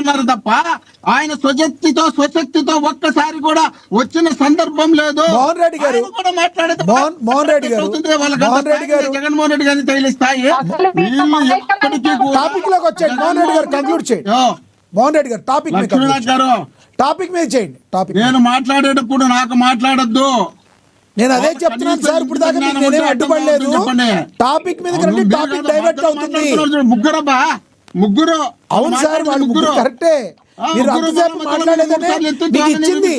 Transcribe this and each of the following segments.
చేస్తున్నారు తప్ప ఆయన స్వశక్తితో ఒక్కసారి కూడా వచ్చిన సందర్భం లేదు. మోహన్ రెడ్డి గారు కూడా మాట్లాడేది మోహన్ రెడ్డి గారు జగన్మోహన్ రెడ్డి గారిని తగిలిస్తాయి. టాపిక్ లోకి వచ్చేయండి. మోహన్ రెడ్డి గారు కంక్లూడ్ చేయండి. మోహన్ రెడ్డి గారు టాపిక్ మీద చేయండి. టాపిక్ నేను మాట్లాడేటప్పుడు నాకు మాట్లాడద్దు. నేను అదే చెప్తున్నాను సార్. ఇప్పుడు దాకా మీకు నేనేం అడ్డుపడలేదు. టాపిక్ మీద టాపిక్ డైవర్ట్ అవుతుంది. ముగ్గురు అవును సార్, వాళ్ళు ముగ్గురు కరెక్టే. మీరు అంతసేపు మాట్లాడేదనే మీకు ఇచ్చింది.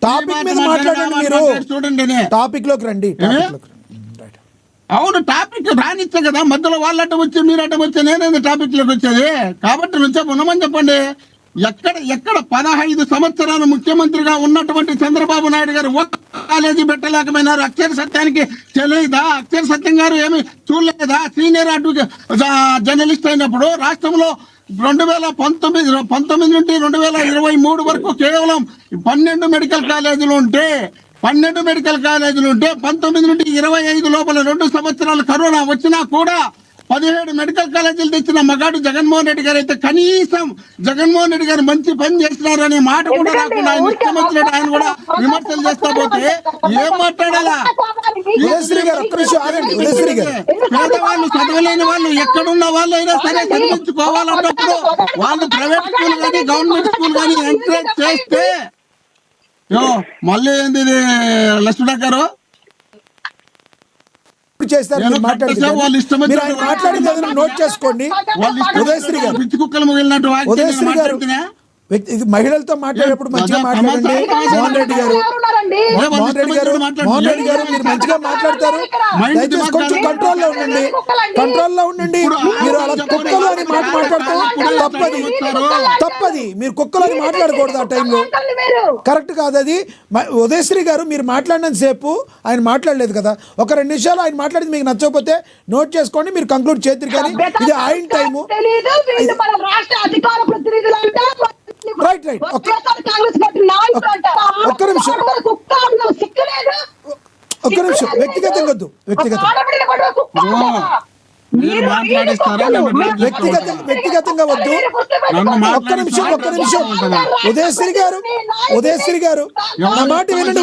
టాపిక్ మీద మాట్లాడండి. మీరు చూడండి, టాపిక్ లోకి రండి. అవును, టాపిక్ రానిచ్చే కదా. మధ్యలో వాళ్ళట వచ్చి మీరట వచ్చి నేనేది టాపిక్ లోకి వచ్చేది. కాబట్టి నుంచే ఉన్నమని చెప్పండి. ఎక్కడ 15 సంవత్సరాలు ముఖ్యమంత్రిగా ఉన్నటువంటి చంద్రబాబు నాయుడు గారు ఒక్క కాలేజీ పెట్టలేకపోయినారు. అక్షర సత్యానికి తెలియదా? అక్షర సత్యం గారు ఏమి చూడలేదా? సీనియర్ జర్నలిస్ట్ అయినప్పుడు రాష్ట్రంలో 2019 నుండి 2023 వరకు కేవలం 12 మెడికల్ కాలేజీలు ఉంటే 19 నుండి 25 లోపల 2 సంవత్సరాలు కరోనా వచ్చినా కూడా 17 మెడికల్ కాలేజీలు తెచ్చిన మగాడు జగన్మోహన్ రెడ్డి గారు అయితే కనీసం జగన్మోహన్ రెడ్డి గారు మంచి పని చేస్తున్నారనే మాట కూడా రాకుండా ఆయన ముఖ్యమంత్రి ఆయన కూడా విమర్శలు చేస్తా పోతే ఏం మాట్లాడాలా? పేదవాళ్ళు, చదవలేని వాళ్ళు, ఎక్కడున్న వాళ్ళు అయినా సరే చదివించుకోవాలన్నప్పుడు వాళ్ళు ప్రైవేట్ స్కూల్ కానీ గవర్నమెంట్ స్కూల్ కానీ ఎంకరేజ్ చేస్తే మళ్ళీ ఏంది లక్ష్మణ గారు చేస్తారు. మాట్లాడింది నోట్ చేసుకోండి. ఉదయశ్రీ గారు మహిళలతో మాట్లాడేటప్పుడు మంచిగా మాట్లాడండి. మోహన్ రెడ్డి గారు మీరు మంచిగా మాట్లాడతారు. దయచేసి కొంచెం కంట్రోల్లో ఉండండి. మీరు అలా కుక్కలు అని మాట్లాడతారు. తప్పది. మీరు కుక్కలు అని మాట్లాడకూడదు. ఆ టైంలో కరెక్ట్ కాదు అది. ఉదయశ్రీ గారు మీరు మాట్లాడినంత సేపు ఆయన మాట్లాడలేదు కదా. ఒక 2 నిమిషాలు ఆయన మాట్లాడింది మీకు నచ్చకపోతే నోట్ చేసుకోండి. మీరు కంక్లూడ్ చేద్దరు. కానీ ఇది ఆయన టైము. రైట్ ఒక్క నిమిషం. వ్యక్తిగతంగా వద్దు. వ్యక్తిగతంగా వద్దు. ఒక్క నిమిషం. ఉదయశ్రీ గారు నా మాట వినండి.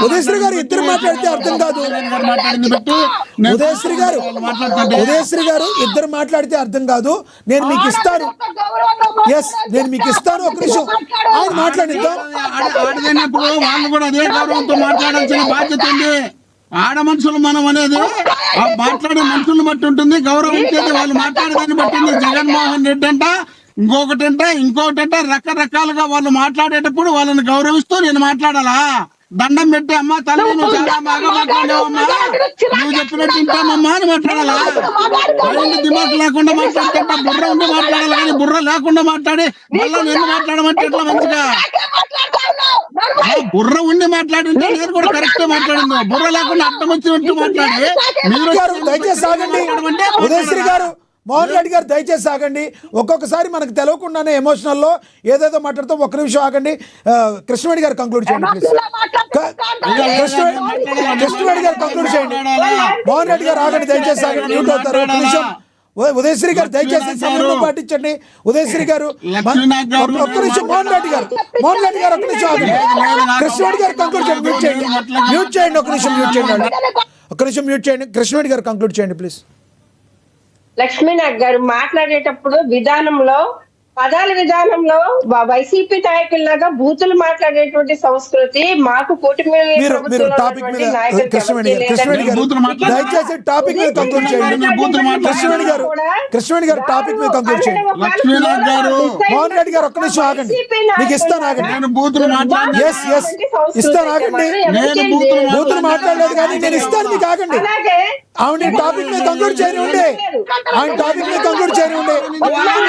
ఉదయశ్రీ గారు ఇద్దరు మాట్లాడితే అర్థం కాదు. ఉదయశ్రీ గారు ఇద్దరు మాట్లాడితే అర్థం కాదు. నేను మీకు ఇస్తాను. ఒక్క నిమిషం ఆయన మాట్లాడిద్దాం. వాళ్ళు కూడా అదే గౌరవంతో మాట్లాడాల్సిన బాధ్యత ఉంది. ఆడ మనుషులు మనం అనేది మాట్లాడే మనుషులను బట్టి ఉంటుంది. గౌరవించేది వాళ్ళు మాట్లాడేదాన్ని బట్టింది. జగన్మోహన్ రెడ్డి ఇంకోటంట రకరకాలుగా వాళ్ళు మాట్లాడేటప్పుడు వాళ్ళని గౌరవిస్తూ నేను మాట్లాడాలా? దండం పెట్టి అమ్మ తల్లి నువ్వు చాలా బాగా మాట్లాడావమ్మా, నువ్వు చెప్పినట్టు తింటామమ్మా అని మాట్లాడాలా? దిమాగ్ లేకుండా మాట్లాడితే బుర్ర ఉండి మాట్లాడాలి. కానీ బుర్ర లేకుండా మాట్లాడి మళ్ళీ నేను మాట్లాడమంటే ఎట్లా? మంచిగా బుర్ర ఉండి మాట్లాడింటే నేను కూడా కరెక్ట్ మాట్లాడింది. బుర్ర లేకుండా అర్థం వచ్చినట్టు మాట్లాడి మీరు దయచేసి ఆగండి. ఉదయశ్రీ గారు, మోహన్ రెడ్డి గారు దయచేసి ఆగండి. ఒక్కొక్కసారి మనకు తెలియకుండానే ఎమోషనల్లో ఏదేదో మాట్లాడుతాం. ఒక్క నిమిషం ఆగండి. కృష్ణవేణి గారు కంక్లూడ్ చేయండి ప్లీజ్. కృష్ణవేణి గారు కంక్లూడ్ చేయండి. మోహన్ రెడ్డి గారు ఆగండి. దయచేసి ఆగండి. మ్యూట్ అవుతారు. ఒక్క నిమిషం. ఉదయశ్రీ గారు దయచేసి సమయంలో పాటించండి. ఉదయశ్రీ గారు ఒక్క నిమిషం. మోహన్ రెడ్డి గారు ఒక్క నిమిషం ఆగండి. కృష్ణవేణి గారు కంక్లూడ్ చేయండి. మ్యూట్ చేయండి. ఒక్క నిమిషం మ్యూట్ చేయండి. కృష్ణవేణి గారు కంక్లూడ్ చేయండి ప్లీజ్. లక్ష్మీనాథ్ గారు మాట్లాడేటప్పుడు పదాల విధానంలో వైసీపీ నాయకుల్లాగా బూతులు మాట్లాడేటువంటి సంస్కృతి మాకు కూటమి కృష్ణవేణి టాపిక్ మీద కంక్లూడ్ చేయండి. కృష్ణవేణి గారు టాపిక్ మీద కంక్లూడ్ చేయండి. మోహన్ రెడ్డి గారు ఒక్క నిమిషం ఆగండి. మీకు ఇస్తాను ఆగండి. ఇస్తాను ఆగండి. బూతులు మాట్లాడలేదు కానీ నేను ఇస్తాను మీకు ఆగండి. ఆవిడ టాపిక్ మీద కంక్లూడ్ చేయనివ్వండి.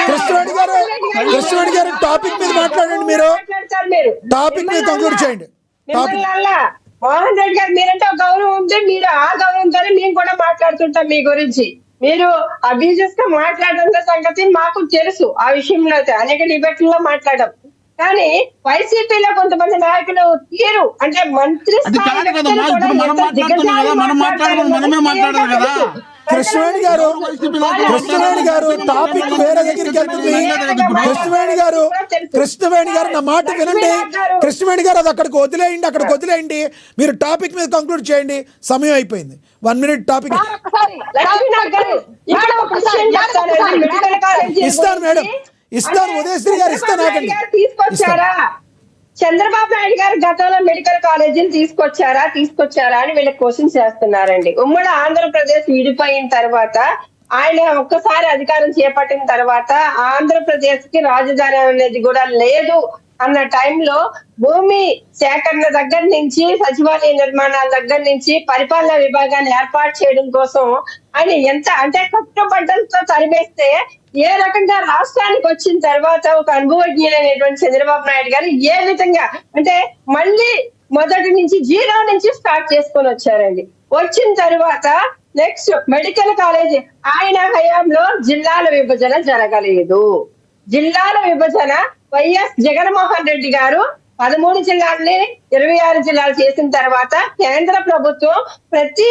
కృష్ణవేణి గారు టాపిక్ మీద మాట్లాడండి. మీరు టాపిక్ మీద కంక్లూడ్ చేయండి. మోహన్ రెడ్డి గారు మీరంటే గౌరవం ఉంది. మీరు ఆ గౌరవంతోనే మేము కూడా మాట్లాడుతుంటాం మీ గురించి. మీరు అబ్యూజెస్ గా మాట్లాడుతున్న సంగతి మాకు తెలుసు. ఆ విషయంలో అయితే అనేక డిబేట్లలో మాట్లాడాం. కానీ వైసీపీలో కొంతమంది నాయకులు తీరు అంటే మంత్రి కృష్ణవేణి గారు టాపిక్ వేరే దగ్గరికి వెళ్తుంది. కృష్ణవేణి గారు నా మాట వినండి. కృష్ణవేణి గారు అది అక్కడికి వదిలేయండి. మీరు టాపిక్ మీద కంక్లూడ్ చేయండి. సమయం అయిపోయింది. 1 minute టాపిక్ ఇస్తాను మేడం, ఇస్తాను. ఉదయశ్రీ గారు ఇస్తాను. ఆగండి. తీసుకొచ్చారా చంద్రబాబు నాయుడు గారు గతంలో మెడికల్ కాలేజీని తీసుకొచ్చారా అని వీళ్ళకి క్వశ్చన్ చేస్తున్నారండి. ఉమ్మడి ఆంధ్రప్రదేశ్ విడిపోయిన తర్వాత ఆయన ఒక్కసారి అధికారం చేపట్టిన తర్వాత ఆంధ్రప్రదేశ్ కి రాజధాని అనేది కూడా లేదు అన్న టైంలో భూమి సేకరణ దగ్గర నుంచి సచివాలయ నిర్మాణాల దగ్గర నుంచి పరిపాలనా విభాగాన్ని ఏర్పాటు చేయడం కోసం ఆయన ఎంత అంటే కట్టుబడ్డంతో తరిమేస్తే ఏ రకంగా రాష్ట్రానికి వచ్చిన తర్వాత ఒక అనుభవజ్ఞులైనటువంటి చంద్రబాబు నాయుడు గారు ఏ విధంగా అంటే మళ్ళీ మొదటి నుంచి 0 నుంచి స్టార్ట్ చేసుకొని వచ్చారండి. వచ్చిన తర్వాత నెక్స్ట్ మెడికల్ కాలేజీ ఆయన హయాంలో జిల్లాల విభజన జరగలేదు. జిల్లాల విభజన వైఎస్ జగన్మోహన్ రెడ్డి గారు 13 జిల్లాల్ని 26 జిల్లాలు చేసిన తర్వాత కేంద్ర ప్రభుత్వం ప్రతి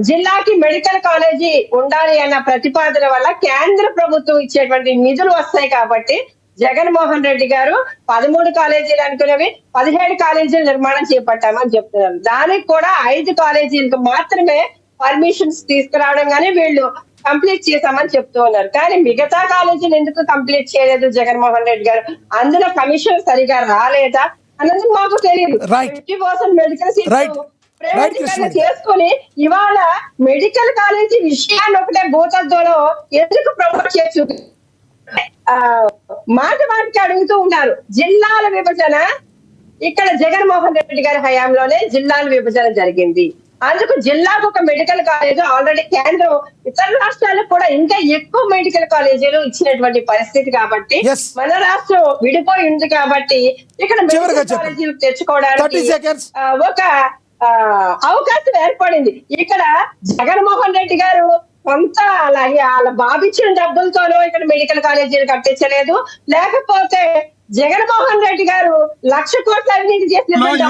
జిల్లాకి మెడికల్ కాలేజీ ఉండాలి అన్న ప్రతిపాదన వల్ల కేంద్ర ప్రభుత్వం ఇచ్చేటువంటి నిధులు వస్తాయి కాబట్టి జగన్మోహన్ రెడ్డి గారు 13 కాలేజీలు అనుకునేవి 17 కాలేజీల నిర్మాణం చేపట్టామని చెప్తున్నారు. దానికి కూడా 5 కాలేజీలకు మాత్రమే పర్మిషన్స్ తీసుకురావడం కానీ వీళ్ళు కంప్లీట్ చేశామని చెప్తూ ఉన్నారు. కానీ మిగతా కాలేజీలు ఎందుకు కంప్లీట్ చేయలేదు జగన్మోహన్ రెడ్డి గారు? అందులో కమిషన్ సరిగా రాలేదా అన్నది మాకు తెలియదు. 50% మెడికల్ సీట్లు ప్రైవేటీకరణ చేసుకుని ఇవాళ మెడికల్ కాలేజీ విషయాన్ని ఒకటే భూతద్దులో ఎందుకు ప్రమోట్ చేసి మాటికి అడుగుతూ ఉన్నారు. జిల్లాల విభజన ఇక్కడ జగన్మోహన్ రెడ్డి గారి హయాంలోనే జిల్లాల విభజన జరిగింది. అందుకు జిల్లాకు ఒక మెడికల్ కాలేజ్ ఆల్రెడీ కేంద్రం ఇతర రాష్ట్రాలకు కూడా ఇంకా ఎక్కువ మెడికల్ కాలేజీలు ఇచ్చినటువంటి పరిస్థితి కాబట్టి మన రాష్ట్రం విడిపోయి ఉంది కాబట్టి ఇక్కడ మెడికల్ కాలేజీలు తెచ్చుకోవడానికి ఒక అవకాశం ఏర్పడింది. ఇక్కడ జగన్మోహన్ రెడ్డి గారు కొంత అలాగే వాళ్ళ బాబిచ్చిన డబ్బులతోనో ఇక్కడ మెడికల్ కాలేజీలు కట్టించలేదు, లేకపోతే జగన్మోహన్ రెడ్డి గారు 1,00,000 కోట్ల అవినీతి చేసినటువంటి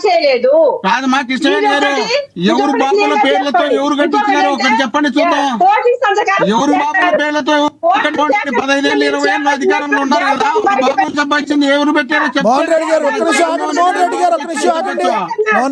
చేయలేదు. ఎవరు బాబుల పేర్లతో ఎవరు కట్టించినారు ఒకటి చెప్పండి చూద్దాం. ఎవరు బాబుల పేర్లతో 15 ఏళ్ళు 20 ఏళ్ళు అధికారంలో ఉన్నారు కదా, బాబులు సంపాదించింది ఎవరు పెట్టారో చెప్పండి.